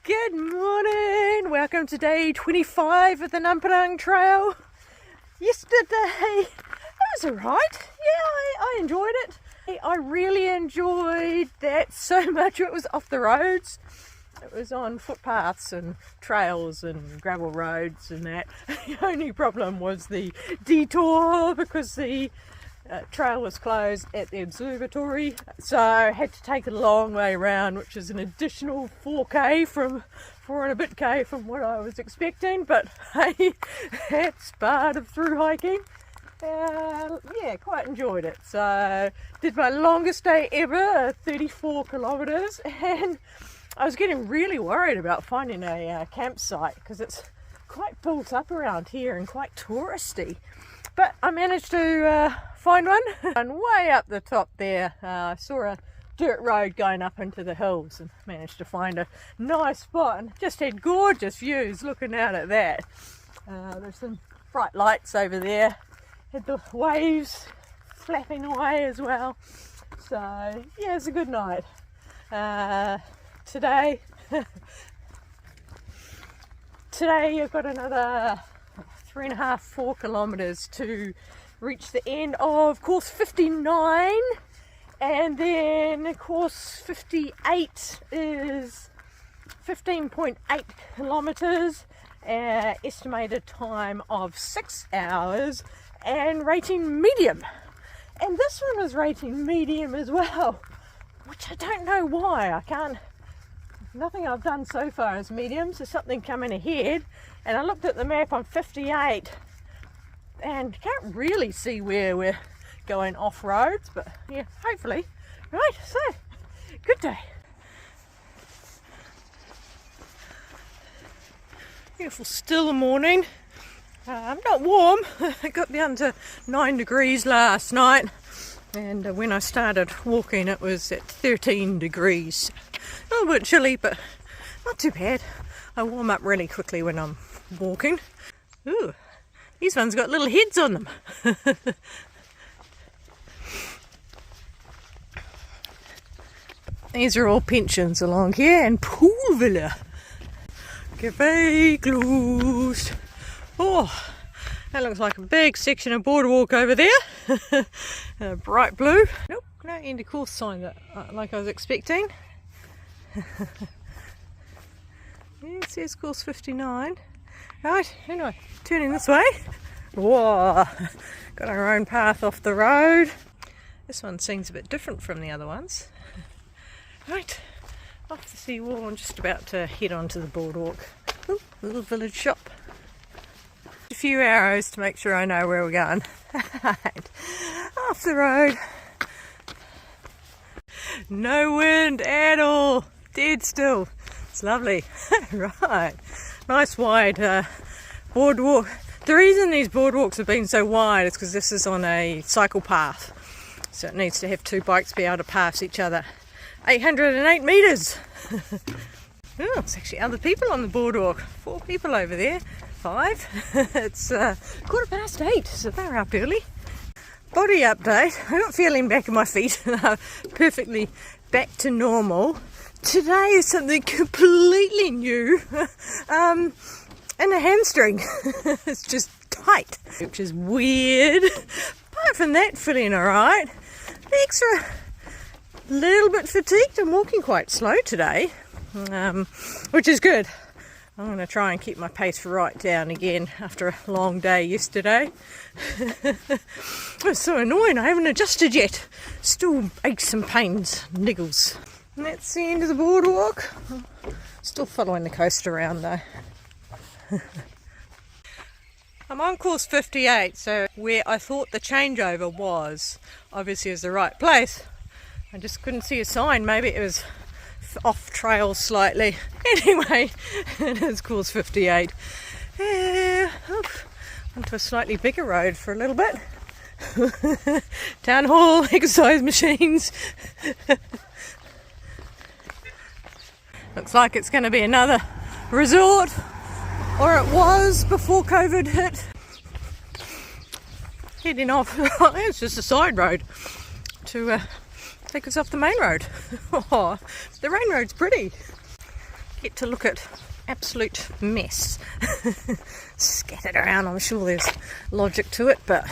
Good morning, welcome to day 25 of the Namparang trail. Yesterday, it was alright, yeah, I enjoyed it. I really enjoyed that so much. It was off the roads. It was on footpaths and trails and gravel roads and that. The only problem was the detour because the trail was closed at the observatory, so I had to take it a long way around, which is an additional 4 and a bit K from what I was expecting, but hey, that's part of through hiking. Yeah, quite enjoyed it. So did my longest day ever, 34 kilometers, and I was getting really worried about finding a campsite because it's quite built up around here and quite touristy. But I managed to find one, and way up the top there I saw a dirt road going up into the hills and managed to find a nice spot and just had gorgeous views looking out at that. There's some bright lights over there, had the waves flapping away as well, so yeah, it's a good night. Today I've got another 3.5-4 kilometers to reach the end of course 59, and then course 58 is 15.8 kilometers, estimated time of 6 hours, and rating medium. And this one was rating medium as well, which I don't know why. Nothing I've done so far is medium, so something coming ahead. And I looked at the map on 58 and can't really see where we're going off roads, but yeah, hopefully. Right, so good day. Beautiful still morning. Not warm. It got down to 9 degrees last night, and when I started walking it was at 13 degrees. A little bit chilly, but not too bad. I warm up really quickly when I'm walking. Ooh, these ones got little heads on them. These are all pensions along here, and Poolvilla. Cafe closed. Oh, that looks like a big section of boardwalk over there. Bright blue. Nope, no end of course sign that, like I was expecting. Yeah, it says course 59. Right, anyway, turning this way. Whoa, got our own path off the road. This one seems a bit different from the other ones. Right, off the seawall, I'm just about to head onto the boardwalk. Ooh, little village shop. A few arrows to make sure I know where we're going. Right, off the road. No wind at all, dead still. It's lovely. Right, nice wide boardwalk. The reason these boardwalks have been so wide is because this is on a cycle path, so it needs to have 2 bikes be able to pass each other. 808 metres. Oh, it's actually other people on the boardwalk. 4 people over there. 5. It's 8:15, so they're up early. Body update. I'm not feeling back in my feet. Perfectly back to normal. Today is something completely new. And a hamstring. It's just tight, which is weird. Apart from that, feeling alright. Legs are a little bit fatigued. I'm walking quite slow today, which is good. I'm going to try and keep my pace right down again after a long day yesterday. It's so annoying, I haven't adjusted yet. Still aches and pains, niggles. And that's the end of the boardwalk. Still following the coast around though. I'm on course 58, so where I thought the changeover was obviously is the right place. I just couldn't see a sign. Maybe it was off trail slightly. Anyway, it is course 58. Onto a slightly bigger road for a little bit. Town hall, exercise machines. Looks like it's going to be another resort, or it was before COVID hit. Heading off, it's just a side road to take us off the main road. Oh, the main road's pretty. get to look at absolute mess scattered around. I'm sure there's logic to it, but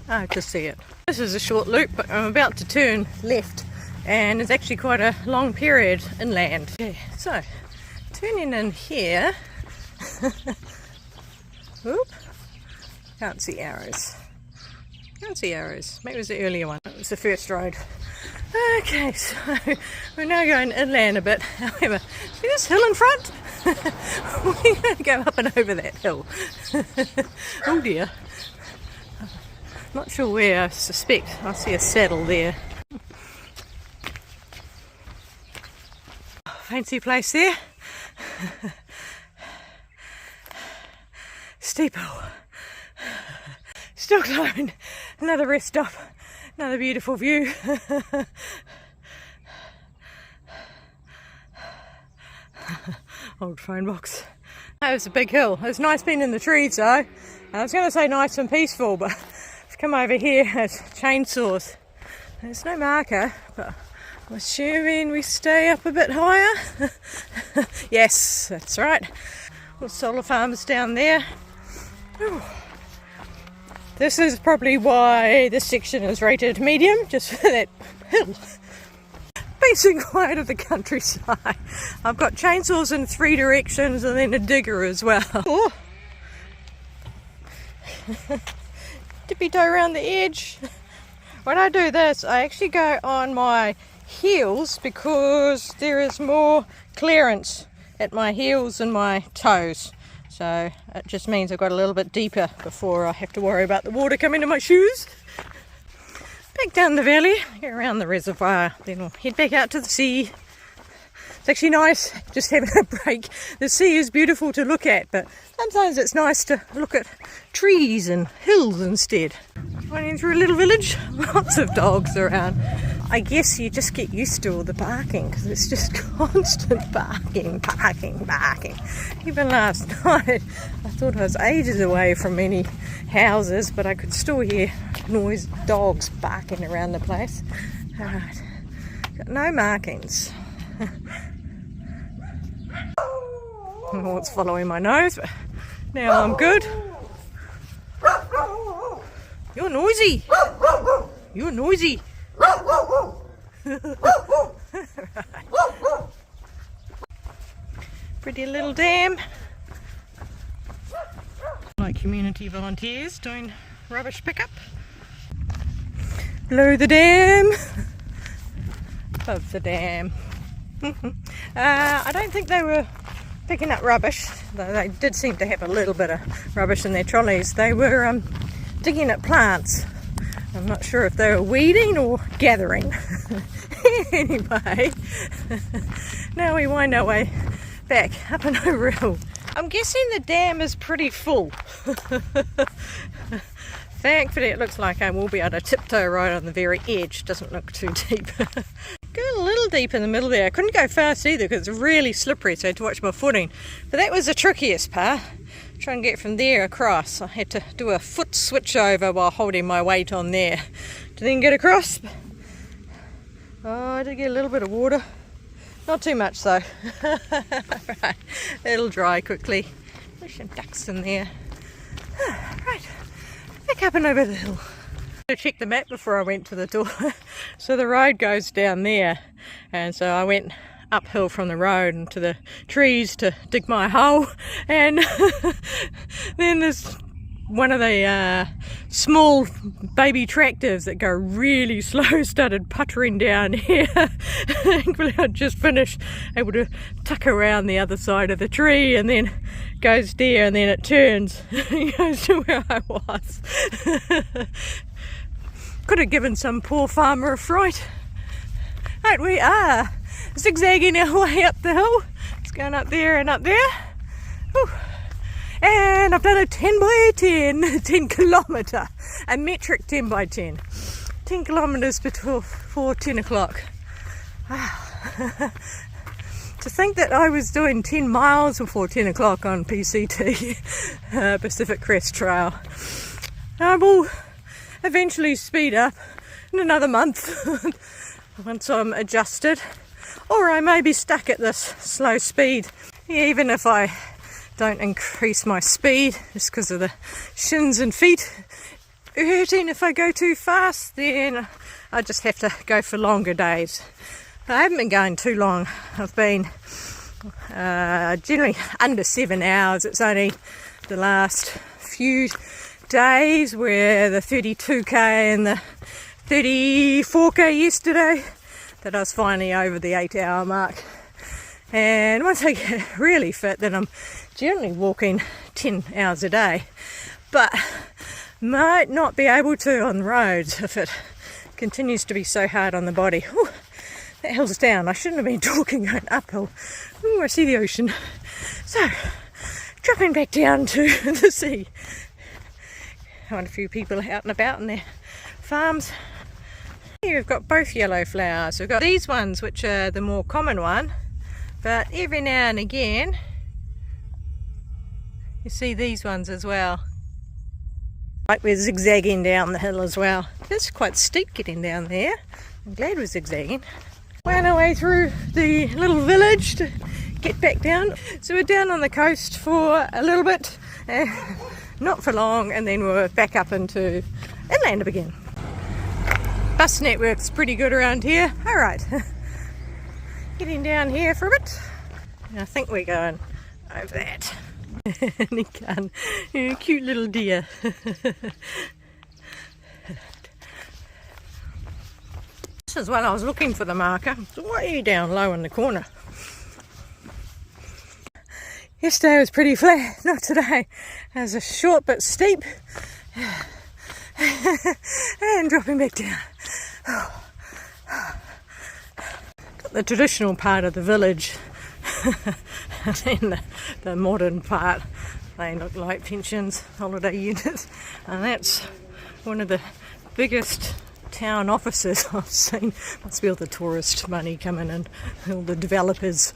I have to see it. This is a short loop, but I'm about to turn left, and it's actually quite a long period inland. Okay, so turning in here. Oop, can't see arrows. Can't see arrows. Maybe it was the earlier one. It was the first road. Okay, so we're now going inland a bit. However, see this hill in front? We're going to go up and over that hill. Oh dear. Not sure where. I suspect I see a saddle there. Fancy place there. Steep hill. Still climbing. Another rest stop. Another beautiful view. Old phone box. That was a big hill. It was nice being in the trees though. I was going to say nice and peaceful, but I've come over here, it's chainsaws. There's no marker, but I'm assuming we stay up a bit higher. Yes, that's right. Little solar farms down there. Whew. This is probably why this section is rated medium, just for that hill. Peace and quiet of the countryside. I've got chainsaws in 3 directions and then a digger as well. Oh. Tippy toe around the edge. When I do this, I actually go on my heels because there is more clearance at my heels than my toes. So it just means I've got a little bit deeper before I have to worry about the water coming to my shoes. Back down the valley, go around the reservoir, then we'll head back out to the sea. It's actually nice just having a break. The sea is beautiful to look at, but sometimes it's nice to look at trees and hills instead. Running through a little village, lots of dogs around. I guess you just get used to all the barking because it's just constant barking. Even last night, I thought I was ages away from any houses, but I could still hear dogs barking around the place. Alright, got no markings. I don't know what's following my nose, but now I'm good. You're noisy. You're noisy. Pretty little dam. Like community volunteers doing rubbish pickup. Below the dam. Above the dam. I don't think they were picking up rubbish, though they did seem to have a little bit of rubbish in their trolleys. They were digging at plants. I'm not sure if they were weeding or gathering. Anyway, now we wind our way back up and over a hill. I'm guessing the dam is pretty full. Thankfully it looks like I will be able to tiptoe right on the very edge. Doesn't look too deep. Going a little deep in the middle there. I couldn't go fast either because it's really slippery, so I had to watch my footing. But that was the trickiest part. Try and get from there across. I had to do a foot switch over while holding my weight on there to then get across. Oh, I did get a little bit of water. Not too much though. Right, it'll dry quickly. There's some ducks in there. Right, back up and over the hill. I checked the map before I went to the door. So the road goes down there, and so I went uphill from the road into the trees to dig my hole, and then there's one of the small baby tractors that go really slow started puttering down here. Thankfully I'd just finished, able to tuck around the other side of the tree, and then goes there and then it turns and goes to where I was. Could have given some poor farmer a fright. Right, we are zigzagging our way up the hill. It's going up there and up there. Whew. And I've done a 10 by 10 kilometre, a metric 10 by 10 kilometres before 10 o'clock. Wow. To think that I was doing 10 miles before 10 o'clock on PCT, Pacific Crest Trail. I will eventually speed up in another month once I'm adjusted. or I may be stuck at this slow speed. Even if I don't increase my speed, just because of the shins and feet hurting if I go too fast, then I just have to go for longer days. I haven't been going too long. I've been generally under 7 hours. It's only the last few days where the 32k and the 34k yesterday that I was finally over the 8-hour mark. And once I get really fit, then I'm generally walking 10 hours a day, but might not be able to on the roads if it continues to be so hard on the body. Whew, that hill's down. I shouldn't have been talking going uphill. Ooh, I see the ocean. So, dropping back down to the sea. Quite a few people out and about in their farms. Here we've got both yellow flowers. We've got these ones, which are the more common one, but every now and again you see these ones as well. Like we're zigzagging down the hill as well. It's quite steep getting down there. I'm glad we're zigzagging. Wound our way through the little village to get back down. So we're down on the coast for a little bit, not for long, and then we're back up into inland again. Bus network's pretty good around here. Alright, getting down here for a bit. I think we're going over that. Cute little deer. This is when I was looking for the marker. It's way down low in the corner. Yesterday was pretty flat, not today. It was a short but steep and dropping back down. Got the traditional part of the village and then the modern part. They look like pensions, holiday units, and that's one of the biggest town offices I've seen. Must be all the tourist money coming in, all the developers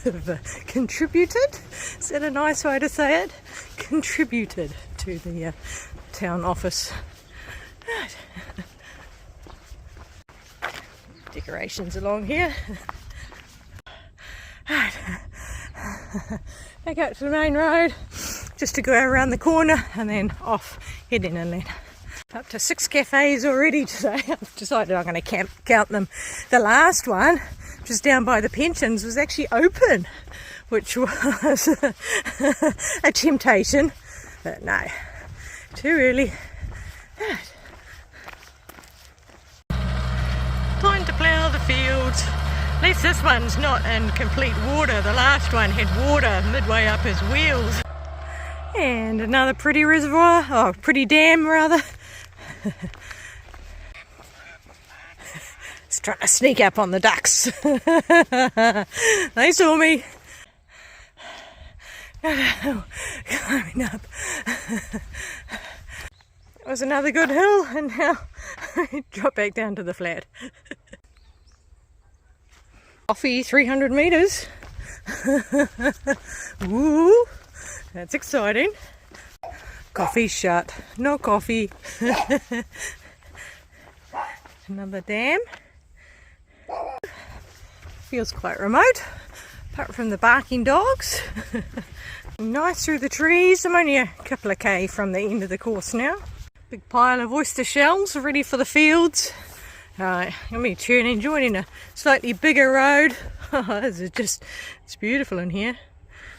have contributed. Is that a nice way to say it? Contributed to the town office. Right. Decorations along here. Right. Back out to the main road just to go around the corner and then off heading inland. Up to 6 cafes already today. I've decided I'm going to count them. The last one, which is down by the pensions, was actually open, which was a temptation, but no, too early. Time to plough the fields. At least this one's not in complete water. The last one had water midway up his wheels. And another pretty reservoir, oh, pretty dam rather. It's trying to sneak up on the ducks. They saw me. Climbing up. It was another good hill, and now I drop back down to the flat. Coffee 300 metres. Woo! That's exciting. Coffee shut. No coffee. Another dam. Feels quite remote, apart from the barking dogs. Nice through the trees. I'm only a couple of k from the end of the course now. Big pile of oyster shells ready for the fields. I'm going to be joining a slightly bigger road. This is just, it's beautiful in here.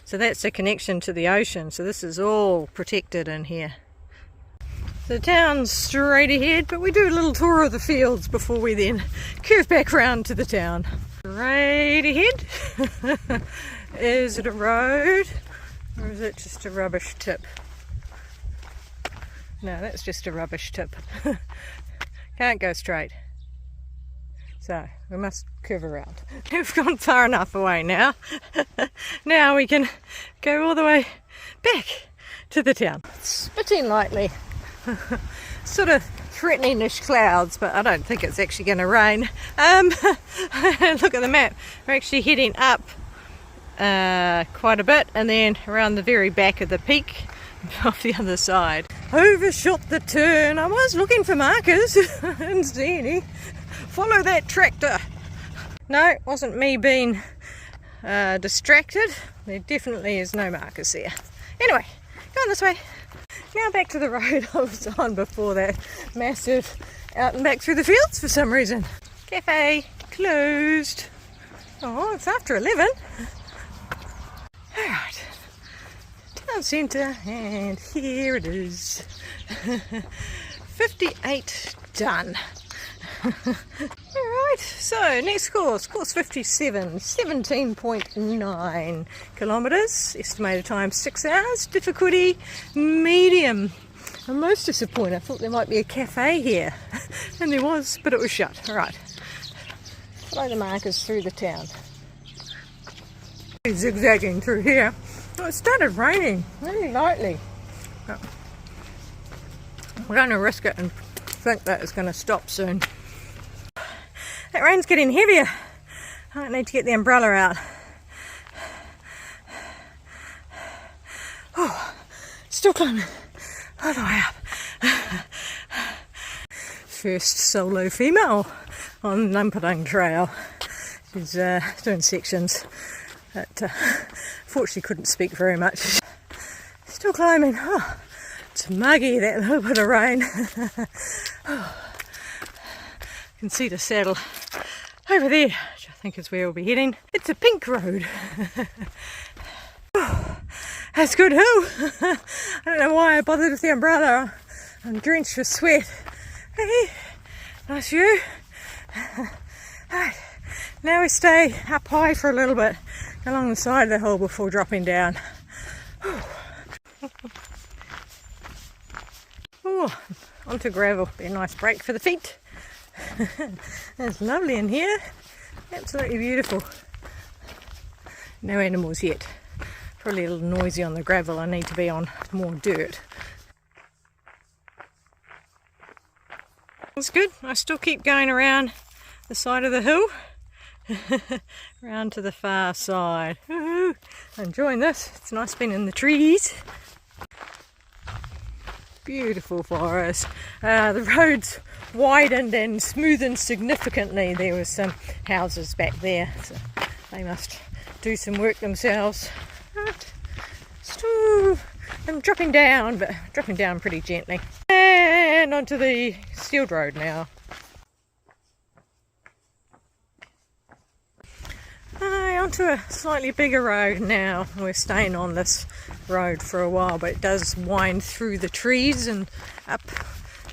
So that's the connection to the ocean. So this is all protected in here. The town's straight ahead, but we do a little tour of the fields before we then curve back round to the town. Straight ahead. Is it a road or is it just a rubbish tip? No, that's just a rubbish tip. Can't go straight. So we must curve around. We've gone far enough away now. Now we can go all the way back to the town. It's spitting lightly. Sort of threatening-ish clouds, but I don't think it's actually going to rain. Look at the map. We're actually heading up quite a bit, and then around the very back of the peak off the other side. Overshot the turn. I was looking for markers. I didn't see any. Follow that tractor. No, it wasn't me being distracted. There definitely is no markers there. Anyway, going this way. Now back to the road I was on before that massive out and back through the fields for some reason. Cafe closed. Oh, it's after 11. Alright, town centre, and here it is. 58 done. Alright, so next course 57, 17.9 kilometres, estimated time 6 hours, difficulty medium. I'm most disappointed, I thought there might be a cafe here, and there was, but it was shut. Alright, follow the markers through the town. Zigzagging through here. Oh, it started raining really lightly. Oh. We're going to risk it and think that it's going to stop soon. That rain's getting heavier. I don't need to get the umbrella out. Oh, still climbing all the way up. First solo female on Namparang Trail. She's doing sections, but fortunately couldn't speak very much. Still climbing. Oh, it's muggy, that little bit of rain. Oh. You can see the saddle over there, which I think is where we'll be heading. It's a pink road. Oh, that's good hill. I don't know why I bothered with the umbrella. I'm drenched with sweat. Hey, nice view. Right, now we stay up high for a little bit along the side of the hill before dropping down. Oh, onto gravel. Be a nice break for the feet. It's lovely in here. Absolutely beautiful. No animals yet. Probably a little noisy on the gravel. I need to be on more dirt. It's good. I still keep going around the side of the hill. Around to the far side. Woohoo! Enjoying this. It's nice being in the trees. Beautiful forest. The roads widened and smoothened significantly. There was some houses back there, so they must do some work themselves. Right. Still, I'm dropping down, but dropping down pretty gently. And onto the sealed road now. Onto a slightly bigger road now. We're staying on this road for a while, but it does wind through the trees and up.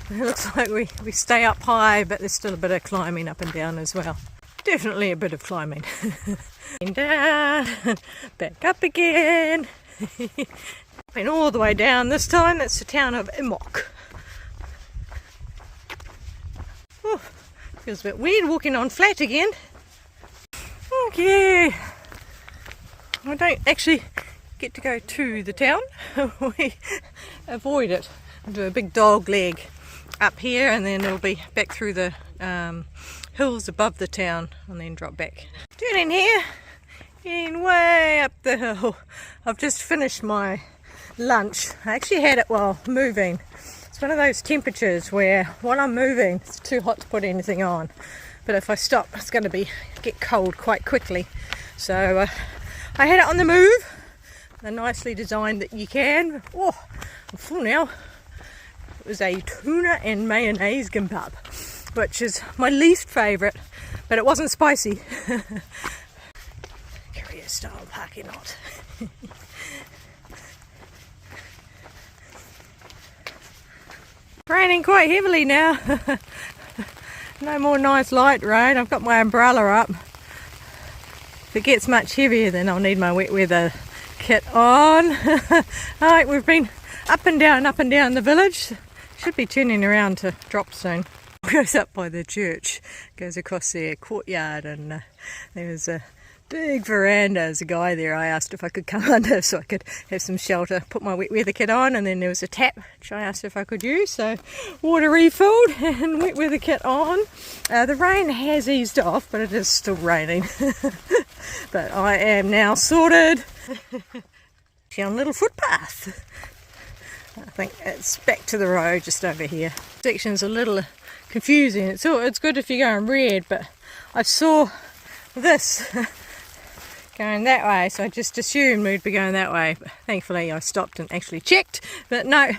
It looks like we stay up high, but there's still a bit of climbing up and down as well. Definitely a bit of climbing. And down, back up again. Been all the way down this time. That's the town of Imok. Oh, feels a bit weird walking on flat again. Okay, I don't actually get to go to the town. We avoid it. I'll do a big dog leg up here, and then it'll be back through the hills above the town and then drop back. Turning here, getting way up the hill. I've just finished my lunch. I actually had it while moving. It's one of those temperatures where while I'm moving it's too hot to put anything on. But if I stop, it's going to get cold quite quickly. So I had it on the move. They're nicely designed that you can. Oh, I'm full now. It was a tuna and mayonnaise kimbap, which is my least favourite, but it wasn't spicy. Korea style parking lot. Raining quite heavily now. No more nice light rain. I've got my umbrella up. If it gets much heavier, then I'll need my wet weather kit on. Alright, we've been up and down the village. Should be turning around to drop soon. Goes up by the church, goes across their courtyard, and there was a big veranda. There's a guy there. I asked if I could come under so I could have some shelter, put my wet weather kit on, and then there was a tap which I asked if I could use, so water refilled and wet weather kit on. The rain has eased off, but it is still raining. But I am now sorted. On a little footpath. I think it's back to the road just over here. Section's a little confusing. It's good if you're going red, but I saw this going that way, so I just assumed we'd be going that way. But thankfully I stopped and actually checked, but no,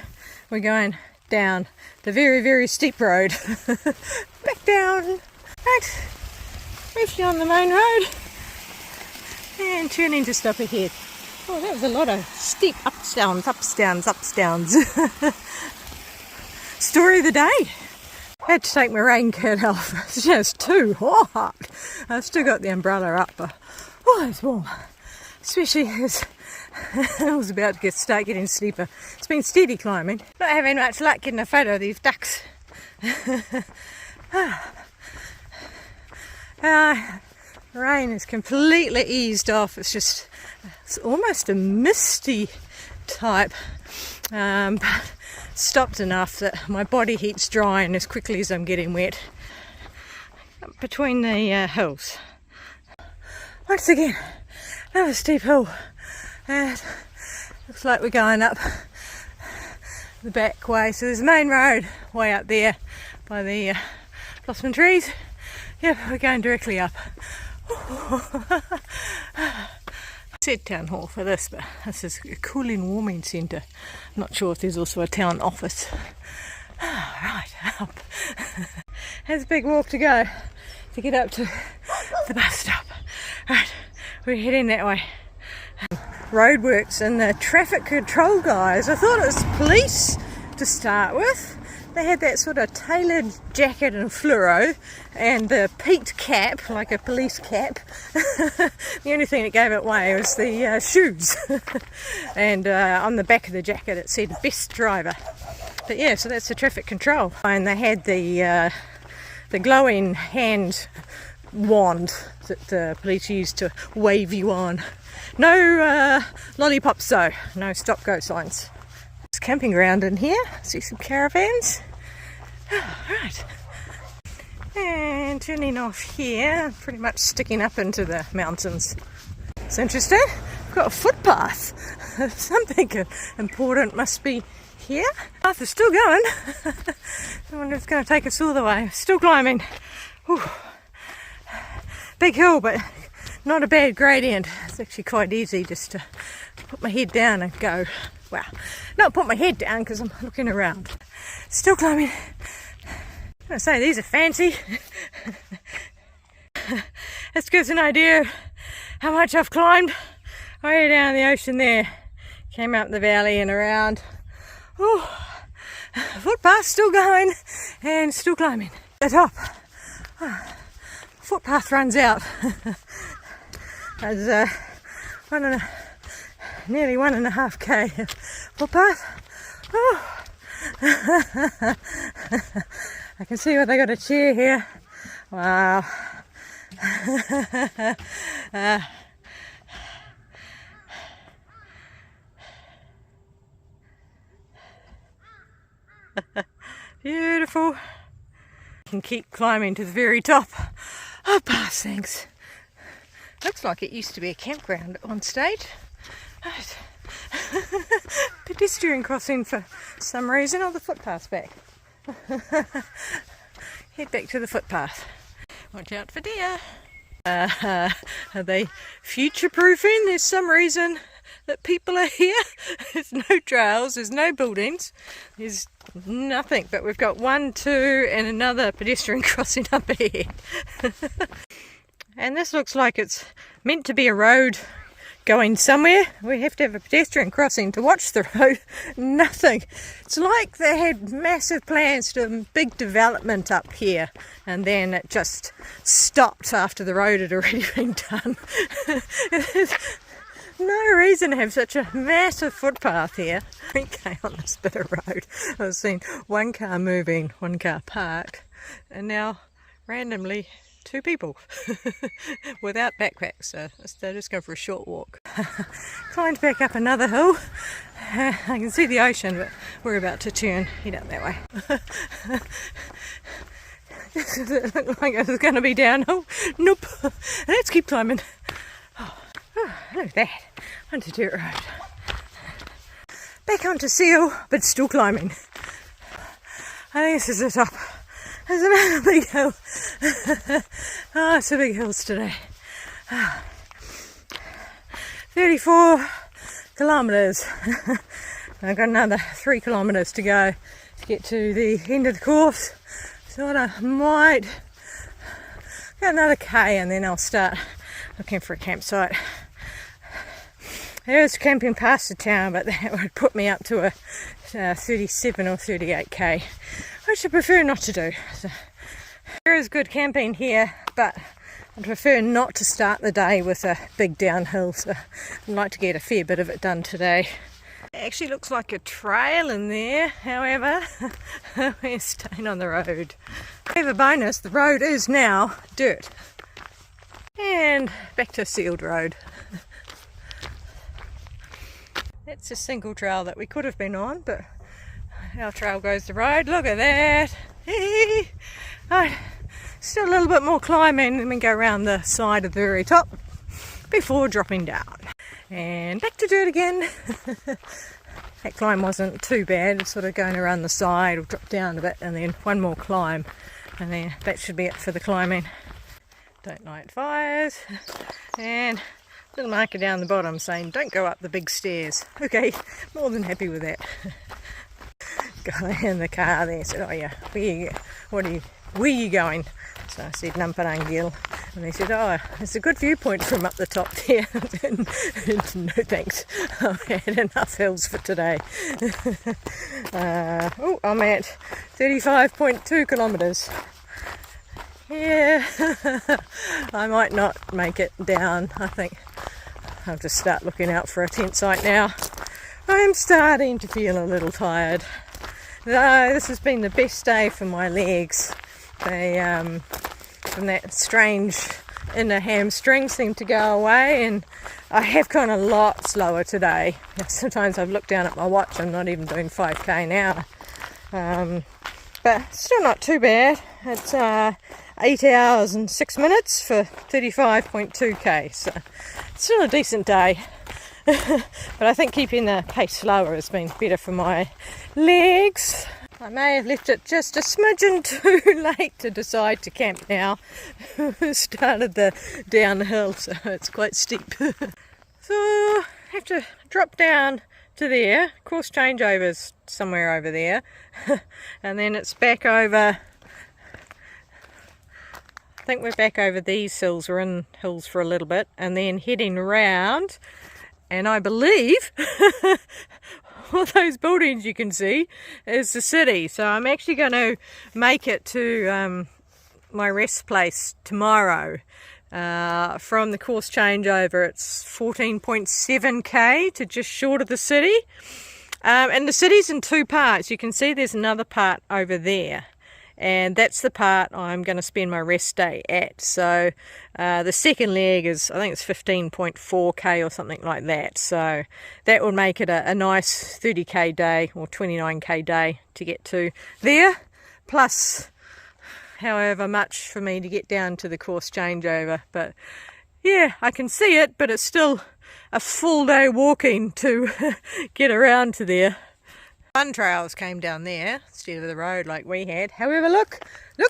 we're going down the very, very steep road. Back down. Right, briefly on the main road and turning just up ahead. Oh, that was a lot of steep ups, downs, ups, downs, ups, downs. Story of the day. I had to take my raincoat off. It's just too hot. I've still got the umbrella up, but oh, it's warm. Especially as I was about to start getting sleeper. It's been steady climbing. Not having much luck getting a photo of these ducks. Rain is completely eased off. It's almost a misty type, but stopped enough that my body heat's drying as quickly as I'm getting wet. Up between the hills. Once again, another steep hill, and looks like we're going up the back way. So there's the main road way up there by the blossom trees. Yep, we're going directly up. I said town hall for this, but this is a cooling warming centre. I'm not sure if there's also a town office. Right, up. There's a big walk to go to get up to the bus stop. Right, we're heading that way. Roadworks and the traffic control guys. I thought it was police to start with. They had that sort of tailored jacket and fluoro and the peaked cap, like a police cap. The only thing that gave it away was the shoes. And on the back of the jacket it said best driver. But yeah, so that's the traffic control. And they had the glowing hand wand that the police used to wave you on. No lollipops though, no stop go signs. It's camping ground in here, see some caravans. Right, and turning off here, pretty much sticking up into the mountains. It's interesting, we've got a footpath. Something important must be here. Path is still going. I wonder if it's going to take us all the way. Still climbing. Whew. Big hill, but not a bad gradient. It's actually quite easy just to put my head down and go. Well, not put my head down because I'm looking around. Still climbing. I'm going to say these are fancy. This gives an idea how much I've climbed. Way down the ocean there. Came up the valley and around. Oh, footpath still going and still climbing. At the top. Footpath runs out. There's nearly 1.5k footpath. Oh. I can see where they got a chair here. Wow. Beautiful. Can keep climbing to the very top. Oh, pass, thanks. Looks like it used to be a campground at one stage. Right. Pedestrian crossing for some reason. Oh, the footpath's back. Head back to the footpath. Watch out for deer. Are they future-proofing? There's some reason that people are here. There's no trails, there's no buildings, there's nothing, but we've got 1, 2 and another pedestrian crossing up ahead. And this looks like it's meant to be a road going somewhere. We have to have a pedestrian crossing to watch the road. Nothing. It's like they had massive plans to do big development up here and then it just stopped after the road had already been done. No reason to have such a massive footpath here. 3k on this bit of road. I've seen one car moving, one car parked, and now randomly 2 people without backpacks, so they're just going for a short walk. Climbed back up another hill. I can see the ocean, but we're about to turn, head up that way. Does it look like it's going to be downhill? Nope. Let's keep climbing. Oh, look at that, onto dirt road. Back onto Seal, but still climbing. I think this is the top. There's another big hill. Oh, it's the big hills today. 34 kilometres. I've got another 3 kilometres to go to get to the end of the course. So I might go another K and then I'll start looking for a campsite. There is camping past the town, but that would put me up to a 37 or 38k, which I prefer not to do. So, there is good camping here, but I prefer not to start the day with a big downhill, so I'd like to get a fair bit of it done today. It actually looks like a trail in there, however, we're staying on the road. We have a bonus, the road is now dirt. And back to a sealed road. That's a single trail that we could have been on, but our trail goes the road. Look at that. Right, still a little bit more climbing, and we go around the side of the very top before dropping down. And back to dirt again. That climb wasn't too bad, it's sort of going around the side or drop down a bit and then one more climb, and then that should be it for the climbing. Don't light fires, and little marker down the bottom saying don't go up the big stairs. Okay, more than happy with that. Guy in the car there said, oh yeah, where are you going? So I said Namparang Gill, and they said, oh, it's a good viewpoint from up the top there. No thanks, I've had enough hills for today. Oh, I'm at 35.2 kilometres. Yeah, I might not make it down. I think I'll just start looking out for a tent site now. I'm starting to feel a little tired. Though this has been the best day for my legs. They, from that strange inner hamstring, seem to go away, and I have gone a lot slower today. Sometimes I've looked down at my watch, I'm not even doing 5k now. But still not too bad. It's 8 hours and 6 minutes for 35.2k, so still a decent day. But I think keeping the pace slower has been better for my legs. I may have left it just a smidgen too late to decide to camp now. Started the downhill, so it's quite steep. So I have to drop down to there. Course changeovers somewhere over there. And then it's back over. I think we're back over these hills. We're in hills for a little bit and then heading round. And I believe all those buildings you can see is the city. So I'm actually going to make it to my rest place tomorrow. From the course changeover, it's 14.7k to just short of the city. And the city's in two parts. You can see there's another part over there. And that's the part I'm going to spend my rest day at. So the second leg is, I think it's 15.4k or something like that. So that would make it a nice 30k day or 29k day to get to there. Plus however much for me to get down to the course changeover. But yeah, I can see it, but it's still a full day walking to get around to there. Fun trails came down there instead of the road like we had. However, looks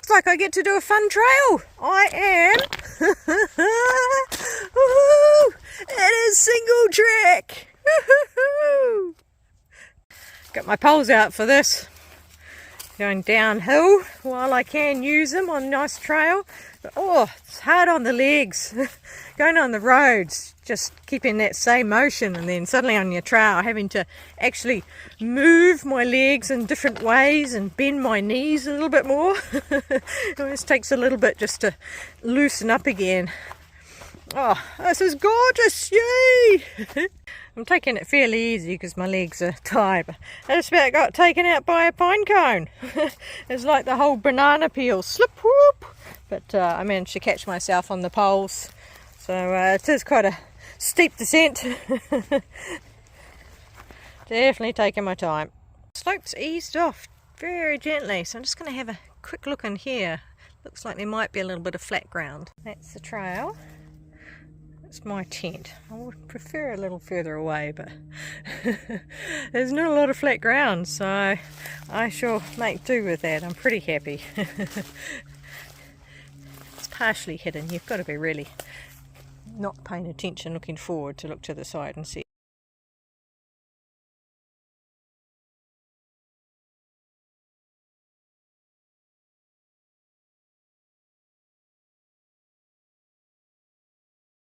like I get to do a fun trail. I am. Woohoo! It is single track. Woohoo! Got my poles out for this. Going downhill while I can use them on a nice trail. But oh, it's hard on the legs. Going on the roads, just keeping that same motion, and then suddenly on your trail having to actually move my legs in different ways and bend my knees a little bit more. It always takes a little bit just to loosen up again. Oh, this is gorgeous, yay! I'm taking it fairly easy because my legs are tired. I just about got taken out by a pine cone. It's like the whole banana peel, slip whoop! But I managed to catch myself on the poles. So it is quite a steep descent. Definitely taking my time. Slope's eased off very gently, so I'm just going to have a quick look in here. Looks like there might be a little bit of flat ground. That's the trail. That's my tent. I would prefer a little further away, but there's not a lot of flat ground, so I shall make do with that. I'm pretty happy. It's partially hidden. You've got to be really not paying attention, looking forward to look to the side and see.